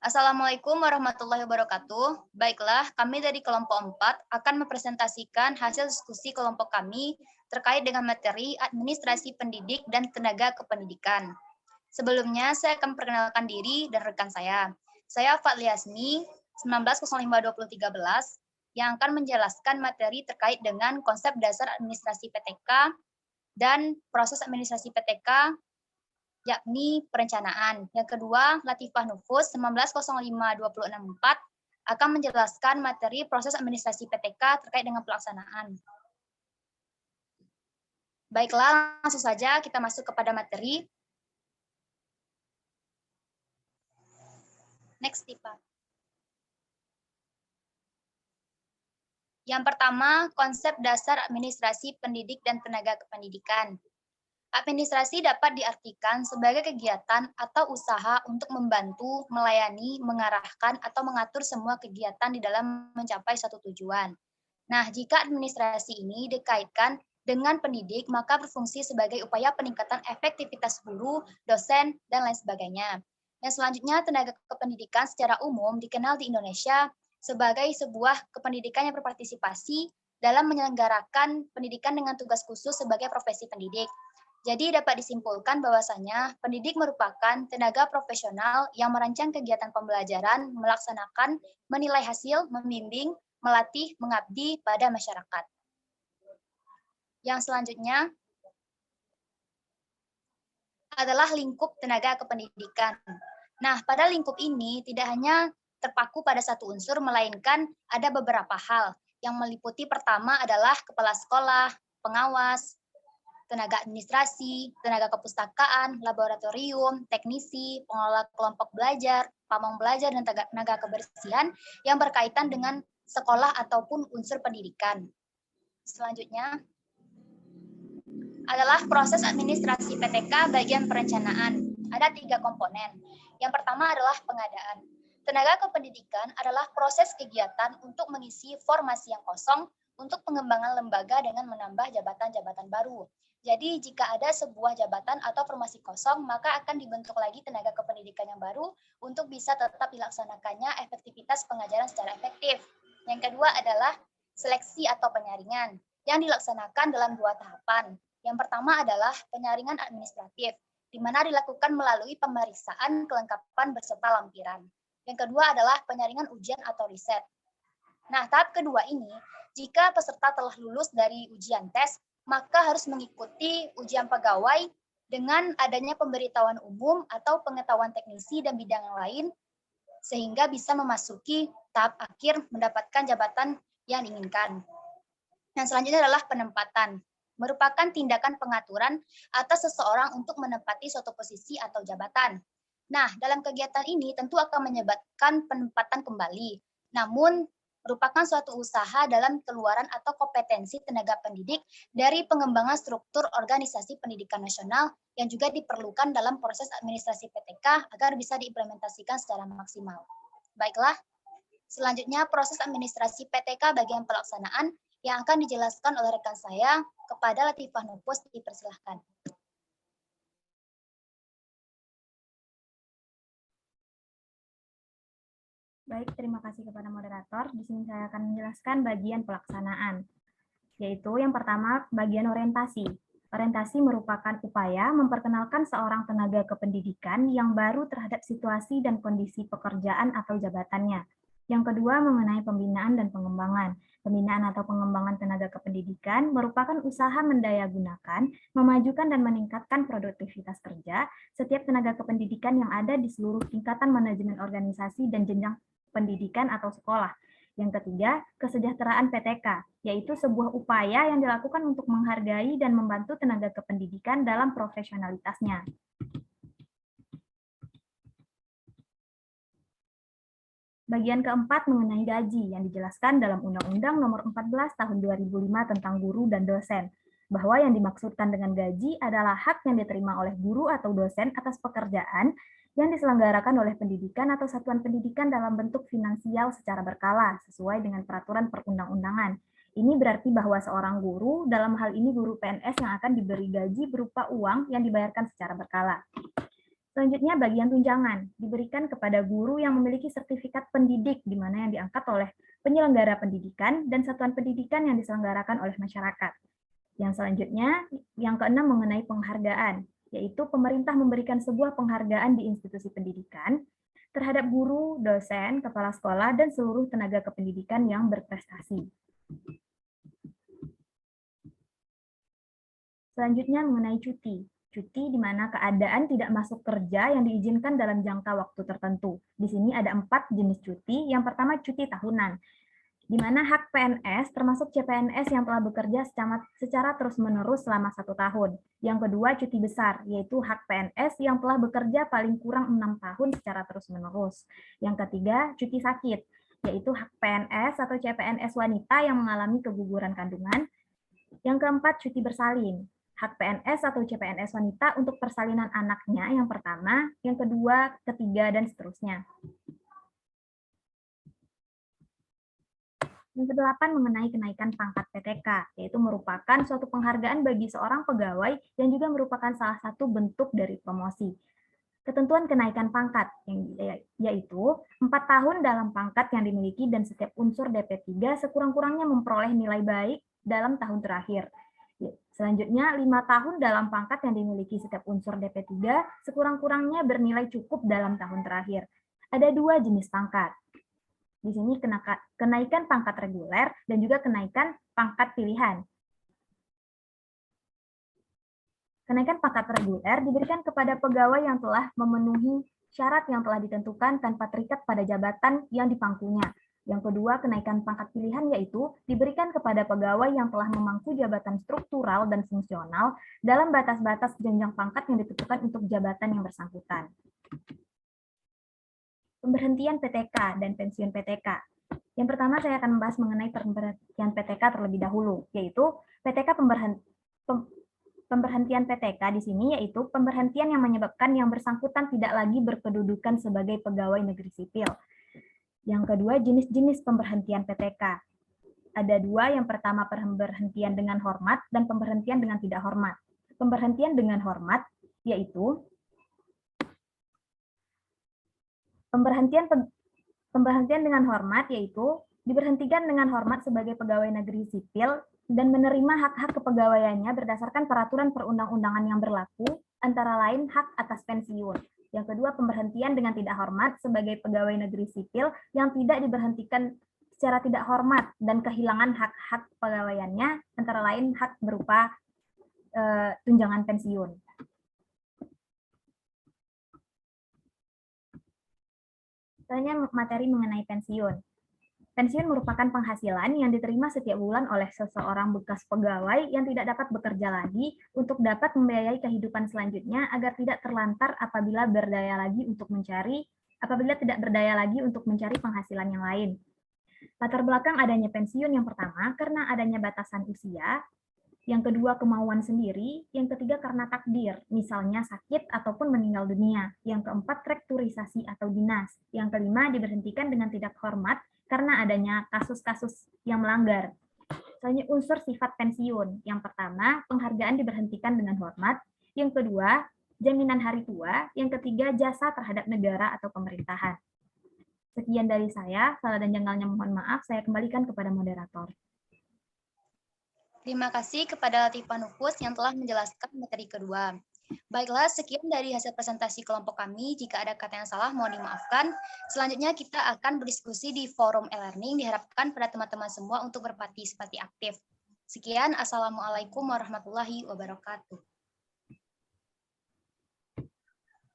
Assalamualaikum warahmatullahi wabarakatuh. Baiklah, kami dari kelompok 4 akan mempresentasikan hasil diskusi kelompok kami terkait dengan materi administrasi pendidik dan tenaga kependidikan. Sebelumnya, saya akan memperkenalkan diri dan rekan saya. Saya Fadli Asmi, 1905-2013, yang akan menjelaskan materi terkait dengan konsep dasar administrasi PTK dan proses administrasi PTK, yakni perencanaan. Yang kedua, Latifah Nufus 1905-2064 akan menjelaskan materi proses administrasi PTK terkait dengan pelaksanaan. Baiklah, langsung saja kita masuk kepada materi. Next, Tipa. Yang pertama, konsep dasar administrasi pendidik dan tenaga kependidikan. Administrasi dapat diartikan sebagai kegiatan atau usaha untuk membantu, melayani, mengarahkan, atau mengatur semua kegiatan di dalam mencapai suatu tujuan. Nah, jika administrasi ini dikaitkan dengan pendidik, maka berfungsi sebagai upaya peningkatan efektivitas guru, dosen, dan lain sebagainya. Yang selanjutnya, tenaga kependidikan secara umum dikenal di Indonesia sebagai sebuah kependidikan yang berpartisipasi dalam menyelenggarakan pendidikan dengan tugas khusus sebagai profesi pendidik. Jadi dapat disimpulkan bahwasanya pendidik merupakan tenaga profesional yang merancang kegiatan pembelajaran, melaksanakan, menilai hasil, membimbing, melatih, mengabdi pada masyarakat. Yang selanjutnya adalah lingkup tenaga kependidikan. Nah, pada lingkup ini tidak hanya terpaku pada satu unsur, melainkan ada beberapa hal yang meliputi pertama adalah kepala sekolah, pengawas, tenaga administrasi, tenaga kepustakaan, laboratorium, teknisi, pengelola kelompok belajar, pamong belajar, dan tenaga kebersihan yang berkaitan dengan sekolah ataupun unsur pendidikan. Selanjutnya adalah proses administrasi PTK bagian perencanaan. Ada 3 komponen. Yang pertama adalah pengadaan. Tenaga kependidikan adalah proses kegiatan untuk mengisi formasi yang kosong untuk pengembangan lembaga dengan menambah jabatan-jabatan baru. Jadi jika ada sebuah jabatan atau formasi kosong, maka akan dibentuk lagi tenaga kependidikan yang baru untuk bisa tetap dilaksanakannya efektivitas pengajaran secara efektif. Yang kedua adalah seleksi atau penyaringan yang dilaksanakan dalam 2 tahapan. Yang pertama adalah penyaringan administratif, di mana dilakukan melalui pemeriksaan kelengkapan beserta lampiran. Yang kedua adalah penyaringan ujian atau riset. Nah, tahap kedua ini, jika peserta telah lulus dari ujian tes, maka harus mengikuti ujian pegawai dengan adanya pemberitahuan umum atau pengetahuan teknisi dan bidang yang lain, sehingga bisa memasuki tahap akhir mendapatkan jabatan yang diinginkan. Yang selanjutnya adalah penempatan, merupakan tindakan pengaturan atas seseorang untuk menempati suatu posisi atau jabatan. Nah, dalam kegiatan ini tentu akan menyebabkan penempatan kembali, namun merupakan suatu usaha dalam keluaran atau kompetensi tenaga pendidik dari pengembangan struktur organisasi pendidikan nasional yang juga diperlukan dalam proses administrasi PTK agar bisa diimplementasikan secara maksimal. Baiklah, selanjutnya proses administrasi PTK bagian pelaksanaan yang akan dijelaskan oleh rekan saya kepada Latifah Nufus, dipersilahkan. Baik, terima kasih kepada moderator. Di sini saya akan menjelaskan bagian pelaksanaan, yaitu yang pertama bagian orientasi. Orientasi merupakan upaya memperkenalkan seorang tenaga kependidikan yang baru terhadap situasi dan kondisi pekerjaan atau jabatannya. Yang kedua mengenai pembinaan dan pengembangan. Pembinaan atau pengembangan tenaga kependidikan merupakan usaha mendayagunakan, memajukan dan meningkatkan produktivitas kerja setiap tenaga kependidikan yang ada di seluruh tingkatan manajemen organisasi dan jenjang pendidikan atau sekolah. Yang ketiga, kesejahteraan PTK, yaitu sebuah upaya yang dilakukan untuk menghargai dan membantu tenaga kependidikan dalam profesionalitasnya. Bagian keempat mengenai gaji yang dijelaskan dalam Undang-Undang Nomor 14 Tahun 2005 tentang guru dan dosen, bahwa yang dimaksudkan dengan gaji adalah hak yang diterima oleh guru atau dosen atas pekerjaan yang diselenggarakan oleh pendidikan atau satuan pendidikan dalam bentuk finansial secara berkala, sesuai dengan peraturan perundang-undangan. Ini berarti bahwa seorang guru, dalam hal ini guru PNS yang akan diberi gaji berupa uang yang dibayarkan secara berkala. Selanjutnya bagian tunjangan, diberikan kepada guru yang memiliki sertifikat pendidik, di mana yang diangkat oleh penyelenggara pendidikan dan satuan pendidikan yang diselenggarakan oleh masyarakat. Yang selanjutnya, yang keenam mengenai penghargaan, yaitu pemerintah memberikan sebuah penghargaan di institusi pendidikan terhadap guru, dosen, kepala sekolah, dan seluruh tenaga kependidikan yang berprestasi. Selanjutnya mengenai cuti. Cuti di mana keadaan tidak masuk kerja yang diizinkan dalam jangka waktu tertentu. Di sini ada 4 jenis cuti. Yang pertama cuti tahunan, di mana hak PNS termasuk CPNS yang telah bekerja secara terus-menerus selama 1 tahun. Yang kedua cuti besar, yaitu hak PNS yang telah bekerja paling kurang 6 tahun secara terus-menerus. Yang ketiga cuti sakit, yaitu hak PNS atau CPNS wanita yang mengalami keguguran kandungan. Yang keempat cuti bersalin, hak PNS atau CPNS wanita untuk persalinan anaknya yang pertama, yang kedua, ketiga, dan seterusnya. Yang kedelapan mengenai kenaikan pangkat PTK, yaitu merupakan suatu penghargaan bagi seorang pegawai yang juga merupakan salah satu bentuk dari promosi. Ketentuan kenaikan pangkat, yaitu 4 tahun dalam pangkat yang dimiliki dan setiap unsur DP3 sekurang-kurangnya memperoleh nilai baik dalam tahun terakhir. Selanjutnya, 5 tahun dalam pangkat yang dimiliki setiap unsur DP3 sekurang-kurangnya bernilai cukup dalam tahun terakhir. Ada 2 jenis pangkat. Di sini kenaikan pangkat reguler dan juga kenaikan pangkat pilihan. Kenaikan pangkat reguler diberikan kepada pegawai yang telah memenuhi syarat yang telah ditentukan tanpa terikat pada jabatan yang dipangkunya. Yang kedua, kenaikan pangkat pilihan yaitu diberikan kepada pegawai yang telah memangku jabatan struktural dan fungsional dalam batas-batas jenjang pangkat yang ditentukan untuk jabatan yang bersangkutan. Pemberhentian PTK dan pensiun PTK. Yang pertama saya akan membahas mengenai pemberhentian PTK terlebih dahulu, yaitu pemberhentian PTK di sini yaitu pemberhentian yang menyebabkan yang bersangkutan tidak lagi berkedudukan sebagai pegawai negeri sipil. Yang kedua, jenis-jenis pemberhentian PTK. Ada 2, yang pertama pemberhentian dengan hormat dan pemberhentian dengan tidak hormat. Pemberhentian dengan hormat yaitu pemberhentian dengan hormat yaitu diberhentikan dengan hormat sebagai pegawai negeri sipil dan menerima hak-hak kepegawaiannya berdasarkan peraturan perundang-undangan yang berlaku, antara lain hak atas pensiun. Yang kedua, pemberhentian dengan tidak hormat sebagai pegawai negeri sipil yang tidak diberhentikan secara tidak hormat dan kehilangan hak-hak kepegawaiannya, antara lain hak berupa tunjangan pensiun. Selanjutnya materi mengenai pensiun. Pensiun merupakan penghasilan yang diterima setiap bulan oleh seseorang bekas pegawai yang tidak dapat bekerja lagi untuk dapat membiayai kehidupan selanjutnya agar tidak terlantar apabila tidak berdaya lagi untuk mencari penghasilan yang lain. Latar belakang adanya pensiun yang pertama karena adanya batasan usia, yang kedua kemauan sendiri, yang ketiga karena takdir, misalnya sakit ataupun meninggal dunia, yang keempat rekturisasi atau dinas, yang kelima diberhentikan dengan tidak hormat karena adanya kasus-kasus yang melanggar. Selanjutnya unsur sifat pensiun. Yang pertama, penghargaan diberhentikan dengan hormat. Yang kedua, jaminan hari tua. Yang ketiga, jasa terhadap negara atau pemerintahan. Sekian dari saya, salah dan janggalnya mohon maaf, saya kembalikan kepada moderator. Terima kasih kepada Latifah Nufus yang telah menjelaskan materi kedua. Baiklah, sekian dari hasil presentasi kelompok kami. Jika ada kata yang salah, mohon dimaafkan. Selanjutnya kita akan berdiskusi di forum e-learning. Diharapkan pada teman-teman semua untuk berpartisipasi aktif. Sekian, Assalamualaikum warahmatullahi wabarakatuh.